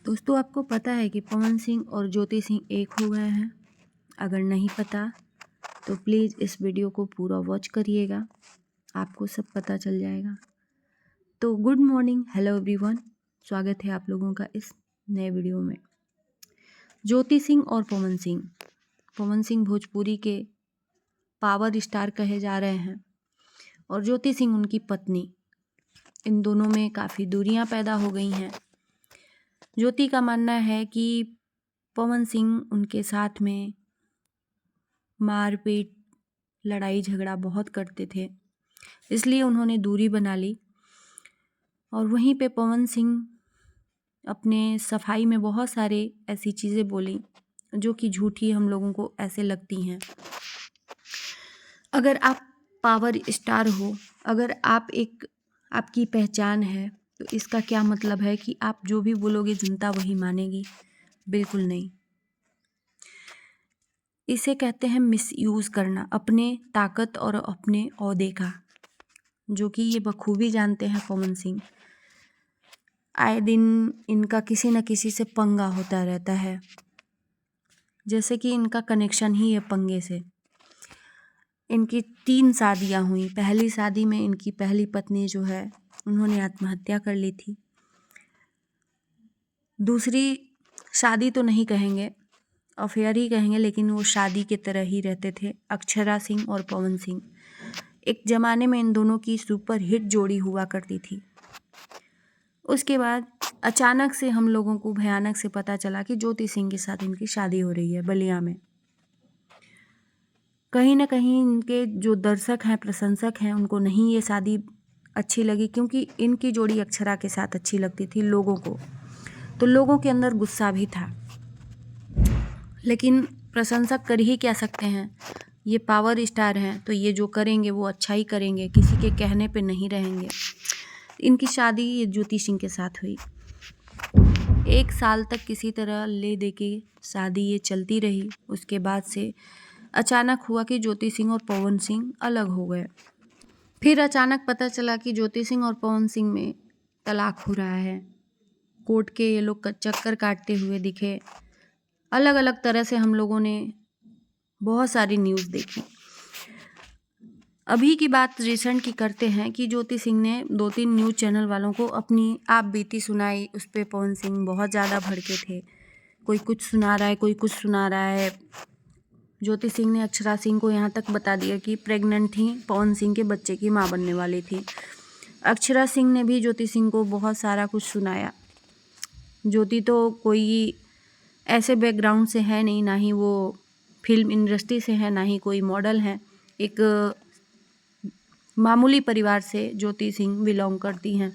दोस्तों, आपको पता है कि पवन सिंह और ज्योति सिंह एक हो गए हैं? अगर नहीं पता तो प्लीज़ इस वीडियो को पूरा वॉच करिएगा, आपको सब पता चल जाएगा। तो गुड मॉर्निंग, हेलो एवरीवन, स्वागत है आप लोगों का इस नए वीडियो में। ज्योति सिंह और पवन सिंह भोजपुरी के पावर स्टार कहे जा रहे हैं और ज्योति सिंह उनकी पत्नी। इन दोनों में काफ़ी दूरियां पैदा हो गई हैं। ज्योति का मानना है कि पवन सिंह उनके साथ में मारपीट, लड़ाई झगड़ा बहुत करते थे, इसलिए उन्होंने दूरी बना ली। और वहीं पे पवन सिंह अपने सफाई में बहुत सारे ऐसी चीज़ें बोली जो कि झूठी हम लोगों को ऐसे लगती हैं। अगर आप पावर स्टार हो, अगर आपकी पहचान है, तो इसका क्या मतलब है कि आप जो भी बोलोगे जनता वही मानेगी? बिल्कुल नहीं। इसे कहते हैं मिसयूज़ करना अपने ताकत और अपने ओहदे का, जो कि ये बखूबी जानते हैं पवन सिंह। आए दिन इनका किसी न किसी से पंगा होता रहता है, जैसे कि इनका कनेक्शन ही है पंगे से। इनकी 3 शादियाँ हुई। पहली शादी में इनकी पहली पत्नी जो है उन्होंने आत्महत्या कर ली थी। दूसरी शादी तो नहीं कहेंगे, अफेयर ही कहेंगे, लेकिन वो शादी की तरह ही रहते थे, अक्षरा सिंह और पवन सिंह। एक ज़माने में इन दोनों की सुपर हिट जोड़ी हुआ करती थी। उसके बाद अचानक से हम लोगों को भयानक से पता चला कि ज्योति सिंह के साथ इनकी शादी हो रही है बलिया में। कहीं ना कहीं इनके जो दर्शक हैं, प्रशंसक हैं, उनको नहीं ये शादी अच्छी लगी, क्योंकि इनकी जोड़ी अक्षरा के साथ अच्छी लगती थी लोगों को। तो लोगों के अंदर गुस्सा भी था, लेकिन प्रशंसक कर ही क्या सकते हैं, ये पावर स्टार हैं, तो ये जो करेंगे वो अच्छा ही करेंगे, किसी के कहने पे नहीं रहेंगे। इनकी शादी ये ज्योति सिंह के साथ हुई। 1 साल तक किसी तरह ले दे के शादी ये चलती रही। उसके बाद से अचानक हुआ कि ज्योति सिंह और पवन सिंह अलग हो गए। फिर अचानक पता चला कि ज्योति सिंह और पवन सिंह में तलाक हो रहा है। कोर्ट के ये लोग चक्कर काटते हुए दिखे। अलग अलग तरह से हम लोगों ने बहुत सारी न्यूज़ देखी। अभी की बात रिसेंट की करते हैं कि ज्योति सिंह ने 2-3 न्यूज़ चैनल वालों को अपनी आप बीती सुनाई। उस पर पवन सिंह बहुत ज़्यादा भड़के थे। कोई कुछ सुना रहा है, कोई कुछ सुना रहा है। ज्योति सिंह ने अक्षरा सिंह को यहाँ तक बता दिया कि प्रेग्नेंट थी, पवन सिंह के बच्चे की माँ बनने वाली थी। अक्षरा सिंह ने भी ज्योति सिंह को बहुत सारा कुछ सुनाया। ज्योति तो कोई ऐसे बैकग्राउंड से है नहीं, ना ही वो फिल्म इंडस्ट्री से है, ना ही कोई मॉडल है। एक मामूली परिवार से ज्योति सिंह बिलोंग करती हैं।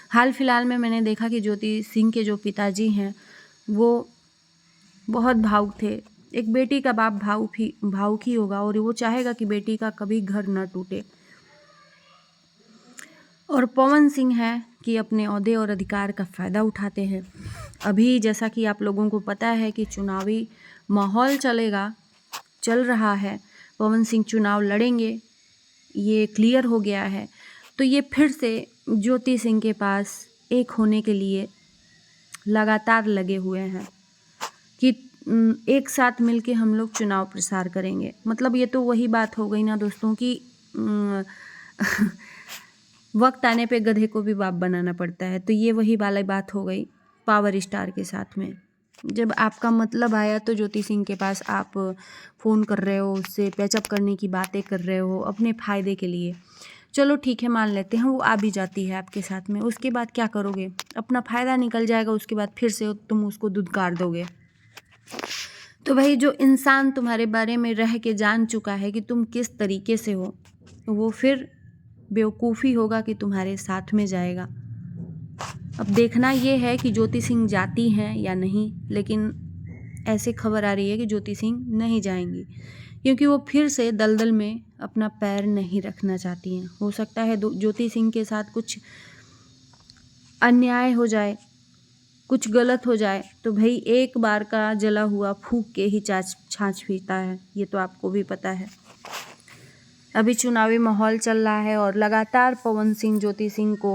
हाल फिलहाल में मैंने देखा कि ज्योति सिंह के जो पिताजी हैं वो बहुत भावुक थे। एक बेटी का बाप भावुक ही होगा, और वो चाहेगा कि बेटी का कभी घर न टूटे। और पवन सिंह है कि अपने ओहदे और अधिकार का फ़ायदा उठाते हैं। अभी जैसा कि आप लोगों को पता है कि चुनावी माहौल चल रहा है, पवन सिंह चुनाव लड़ेंगे, ये क्लियर हो गया है। तो ये फिर से ज्योति सिंह के पास एक होने के लिए लगातार लगे हुए हैं कि एक साथ मिलके हम लोग चुनाव प्रसार करेंगे। मतलब ये तो वही बात हो गई ना दोस्तों कि वक्त आने पे गधे को भी बाप बनाना पड़ता है। तो ये वही वाली बात हो गई पावर स्टार के साथ में। जब आपका मतलब आया तो ज्योति सिंह के पास आप फ़ोन कर रहे हो, उससे पैचअप करने की बातें कर रहे हो अपने फ़ायदे के लिए। चलो ठीक है, मान लेते हैं वो आ भी जाती है आपके साथ में। उसके बाद क्या करोगे? अपना फ़ायदा निकल जाएगा, उसके बाद फिर से तुम उसको धुतकार दोगे। तो भाई, जो इंसान तुम्हारे बारे में रह के जान चुका है कि तुम किस तरीके से हो, वो फिर बेवकूफ़ी होगा कि तुम्हारे साथ में जाएगा। अब देखना ये है कि ज्योति सिंह जाती हैं या नहीं, लेकिन ऐसे खबर आ रही है कि ज्योति सिंह नहीं जाएंगी, क्योंकि वो फिर से दलदल में अपना पैर नहीं रखना चाहती हैं। हो सकता है ज्योति सिंह के साथ कुछ अन्याय हो जाए, कुछ गलत हो जाए, तो भाई एक बार का जला हुआ फूंक के ही छाछ पीता है, ये तो आपको भी पता है। अभी चुनावी माहौल चल रहा है और लगातार पवन सिंह ज्योति सिंह को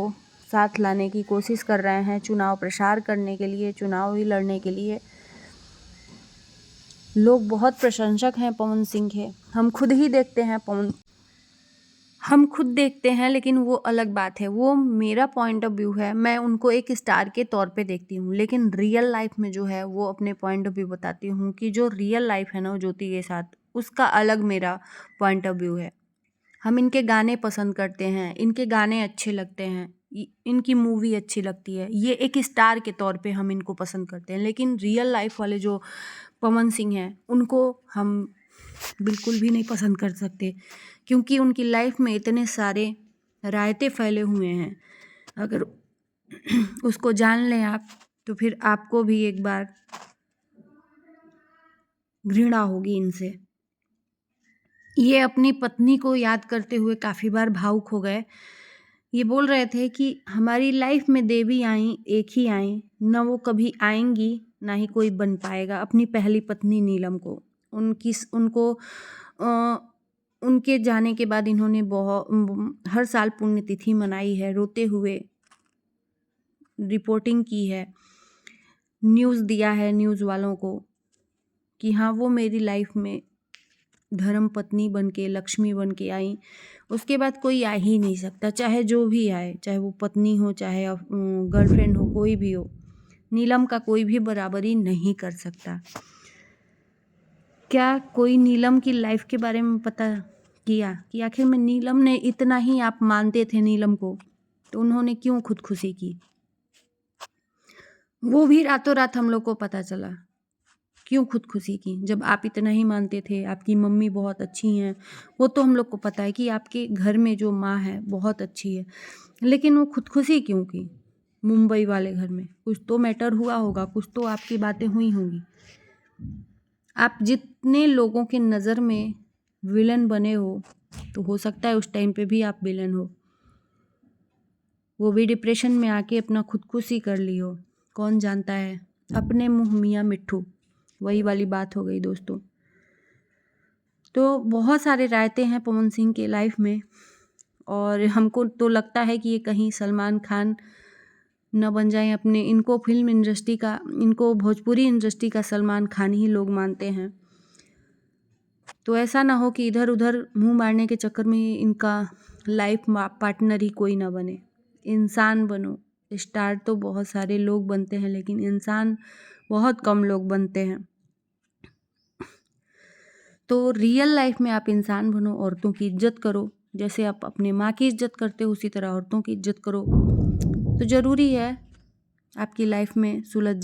साथ लाने की कोशिश कर रहे हैं चुनाव प्रचार करने के लिए, चुनाव ही लड़ने के लिए। लोग बहुत प्रशंसक हैं पवन सिंह के, हम खुद देखते हैं, लेकिन वो अलग बात है, वो मेरा पॉइंट ऑफ व्यू है। मैं उनको एक स्टार के तौर पे देखती हूँ, लेकिन रियल लाइफ में जो है वो अपने पॉइंट ऑफ व्यू बताती हूँ कि जो रियल लाइफ है ना ज्योति के साथ, उसका अलग मेरा पॉइंट ऑफ व्यू है। हम इनके गाने पसंद करते हैं, इनके गाने अच्छे लगते हैं, इनकी मूवी अच्छी लगती है, ये एक स्टार के तौर पे हम इनको पसंद करते हैं। लेकिन रियल लाइफ वाले जो पवन सिंह हैं उनको हम बिल्कुल भी नहीं पसंद कर सकते, क्योंकि उनकी लाइफ में इतने सारे रायते फैले हुए हैं। अगर उसको जान लें आप तो फिर आपको भी एक बार घृणा होगी इनसे। ये अपनी पत्नी को याद करते हुए काफ़ी बार भावुक हो गए। ये बोल रहे थे कि हमारी लाइफ में देवी आई, एक ही आई, न वो कभी आएंगी ना ही कोई बन पाएगा। अपनी पहली पत्नी नीलम को उनके जाने के बाद इन्होंने हर साल पुण्यतिथि मनाई है, रोते हुए रिपोर्टिंग की है, न्यूज़ दिया है न्यूज़ वालों को कि हाँ वो मेरी लाइफ में धर्म पत्नी बन के, लक्ष्मी बन के आई। उसके बाद कोई आ ही नहीं सकता, चाहे जो भी आए, चाहे वो पत्नी हो, चाहे गर्लफ्रेंड हो, कोई भी हो, नीलम का कोई भी बराबरी नहीं कर सकता। क्या कोई नीलम की लाइफ के बारे में पता किया कि आखिर में नीलम ने इतना ही आप मानते थे नीलम को तो उन्होंने क्यों खुदकुशी की? वो भी रातों रात हम लोग को पता चला क्यों खुदकुशी की। जब आप इतना ही मानते थे, आपकी मम्मी बहुत अच्छी हैं, वो तो हम लोग को पता है कि आपके घर में जो माँ है बहुत अच्छी है, लेकिन वो खुदकुशी क्यों की? मुंबई वाले घर में कुछ तो मैटर हुआ होगा, कुछ तो आपकी बातें हुई होंगी। आप जितने लोगों के नज़र में विलन बने हो तो हो सकता है उस टाइम पे भी आप विलन हो, वो भी डिप्रेशन में आके अपना खुदकुशी कर ली हो, कौन जानता है। अपने मुँह मियाँ मिट्ठू, वही वाली बात हो गई दोस्तों। तो बहुत सारे रायते हैं पवन सिंह के लाइफ में, और हमको तो लगता है कि ये कहीं सलमान खान न बन जाएं अपने। इनको फिल्म इंडस्ट्री का, इनको भोजपुरी इंडस्ट्री का सलमान खान ही लोग मानते हैं। तो ऐसा ना हो कि इधर उधर मुंह मारने के चक्कर में इनका लाइफ पार्टनर ही कोई ना बने। इंसान बनो। स्टार तो बहुत सारे लोग बनते हैं, लेकिन इंसान बहुत कम लोग बनते हैं। तो रियल लाइफ में आप इंसान बनो, औरतों की इज्जत करो। जैसे आप अपने माँ की इज्जत करते हो उसी तरह औरतों की इज्जत करो। तो ज़रूरी है आपकी लाइफ में सुलझ